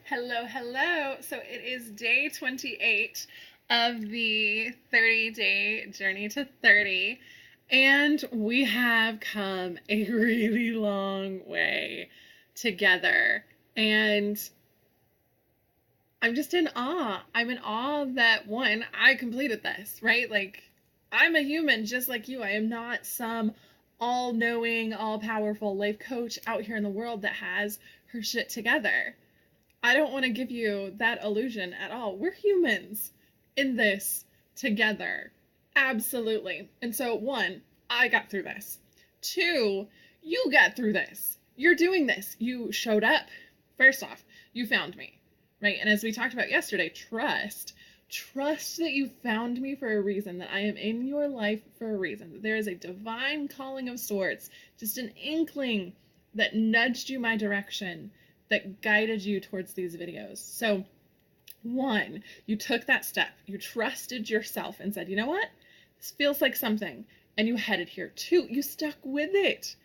Hello, hello. So it is day 28 of the 30-day journey to 30, and we have come a really long way together. And I'm just in awe. I'm in awe that one, I completed this, right? Like, I'm a human just like you. I am not some all knowing, all powerful life coach out here in the world that has her shit together. I don't want to give you that illusion at all. We're humans in this together. Absolutely. And so, one, I got through this. Two, you got through this. You're doing this. You showed up. First off, you found me, right? And as we talked about yesterday, trust. Trust that you found me for a reason, that I am in your life for a reason, that there is a divine calling of sorts, just an inkling that nudged you my direction, that guided you towards these videos. So, one, you took that step. You trusted yourself and said, you know what? This feels like something. And you headed here. Two, you stuck with it.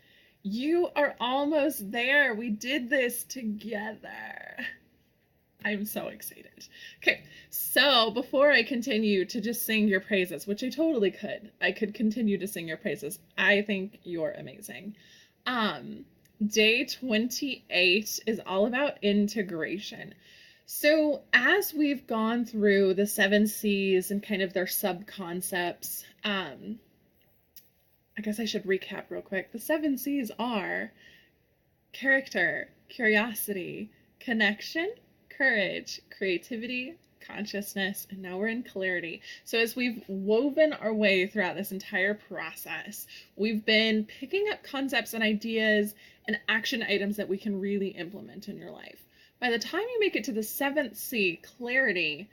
You are almost there. We did this together. I'm so excited. Okay, so before I continue to just sing your praises, which I totally could, I could continue to sing your praises. I think you're amazing. Day 28 is all about integration. So as we've gone through the 7Cs and kind of their sub-concepts, I guess I should recap real quick. The 7Cs are character, curiosity, connection, courage, creativity, consciousness, and now we're in clarity. So as we've woven our way throughout this entire process, we've been picking up concepts and ideas and action items that we can really implement in your life. By the time you make it to the 7th C, clarity,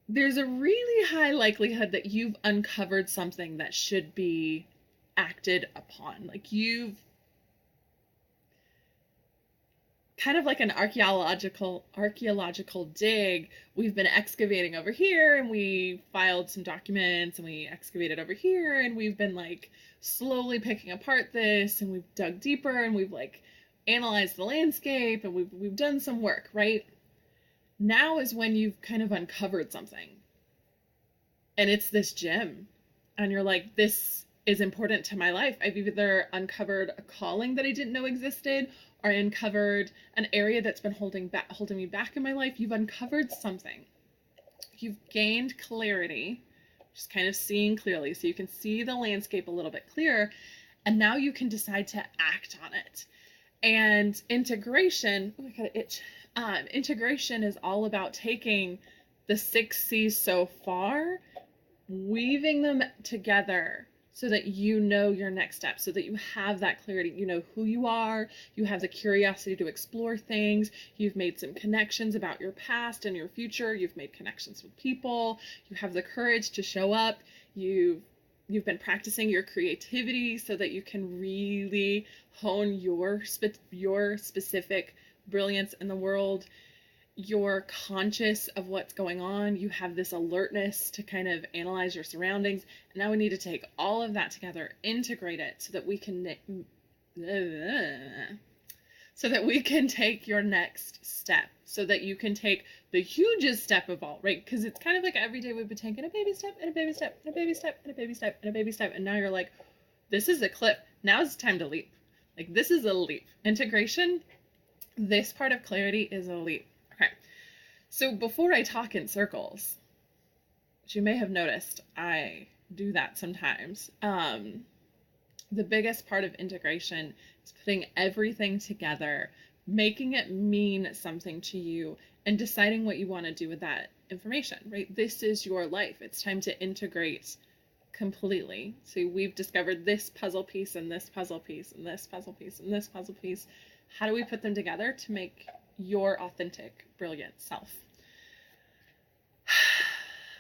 there's a really high likelihood that you've uncovered something that should be acted upon. Like you've kind of like an archaeological dig. We've been excavating over here, and we filed some documents, and we excavated over here, and we've been like slowly picking apart this, and we've dug deeper, and we've like analyzed the landscape, and we've done some work, right? Now is when you've kind of uncovered something, and it's this gem, and you're like, this is important to my life. I've either uncovered a calling that I didn't know existed, or I uncovered an area that's been holding me back in my life. You've uncovered something. You've gained clarity, just kind of seeing clearly, so you can see the landscape a little bit clearer, and now you can decide to act on it. And integration, oh, I got an itch. Integration is all about taking the 6Cs so far, weaving them together so that you know your next step, so that you have that clarity. You know who you are, you have the curiosity to explore things, you've made some connections about your past and your future, you've made connections with people, you have the courage to show up, you've been practicing your creativity so that you can really hone your specific brilliance in the world. You're conscious of what's going on. You have this alertness to kind of analyze your surroundings. And now we need to take all of that together, integrate it so that we can take your next step, so that you can take the hugest step of all, right? Because it's kind of like every day we've been taking a baby step and a baby step and a baby step and a baby step and a baby step. And now you're like, this is a cliff. Now it's time to leap. Like, this is a leap. Integration, this part of clarity is a leap. Okay, so before I talk in circles, which you may have noticed, I do that sometimes. The biggest part of integration is putting everything together, making it mean something to you, and deciding what you want to do with that information, right? This is your life. It's time to integrate completely. So we've discovered this puzzle piece and this puzzle piece and this puzzle piece and this puzzle piece. How do we put them together to make your authentic, brilliant self?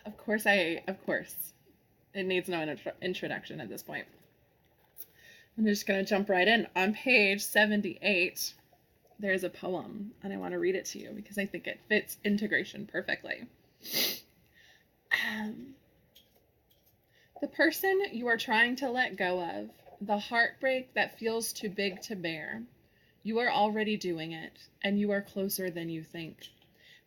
Of course, it needs no introduction at this point. I'm just going to jump right in. On page 78, there's a poem, and I want to read it to you because I think it fits integration perfectly. The person you are trying to let go of, the heartbreak that feels too big to bear, You are already doing it, and you are closer than you think.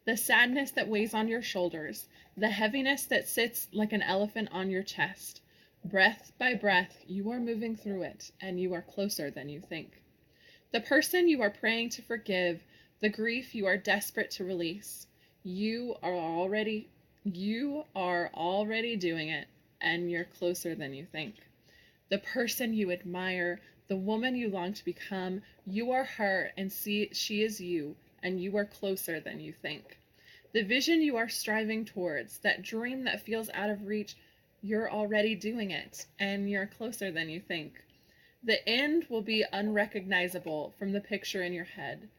The sadness that weighs on your shoulders, the heaviness that sits like an elephant on your chest, breath by breath, you are moving through it, and you are closer than you think. The person you are praying to forgive, the grief you are desperate to release, you are already doing it, and you're closer than you think. The person you admire, the woman you long to become, you are her and she is you, and you are closer than you think. The vision you are striving towards, that dream that feels out of reach, you're already doing it, and you're closer than you think. The end will be unrecognizable from the picture in your head,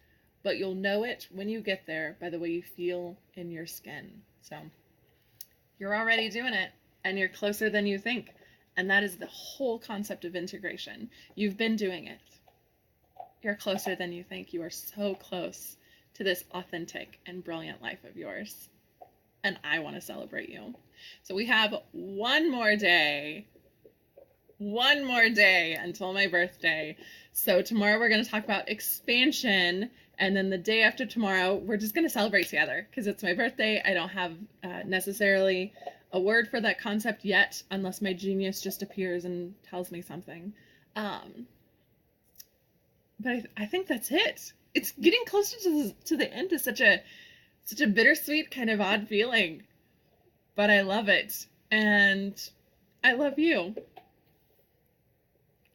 but you'll know it when you get there by the way you feel in your skin. So, you're already doing it, and you're closer than you think. And that is the whole concept of integration. You've been doing it. You're closer than you think. You are so close to this authentic and brilliant life of yours. And I want to celebrate you. So we have one more day until my birthday. So tomorrow we're going to talk about expansion. And then the day after tomorrow, we're just going to celebrate together because it's my birthday. I don't have necessarily a word for that concept yet, unless my genius just appears and tells me something. But I think that's it. It's getting closer to the end is such a bittersweet kind of odd feeling, but I love it, and I love you.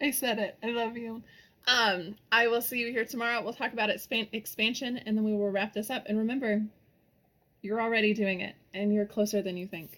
I said it. I love you. I will see you here tomorrow. We'll talk about expansion, and then we will wrap this up. And remember, you're already doing it, and you're closer than you think.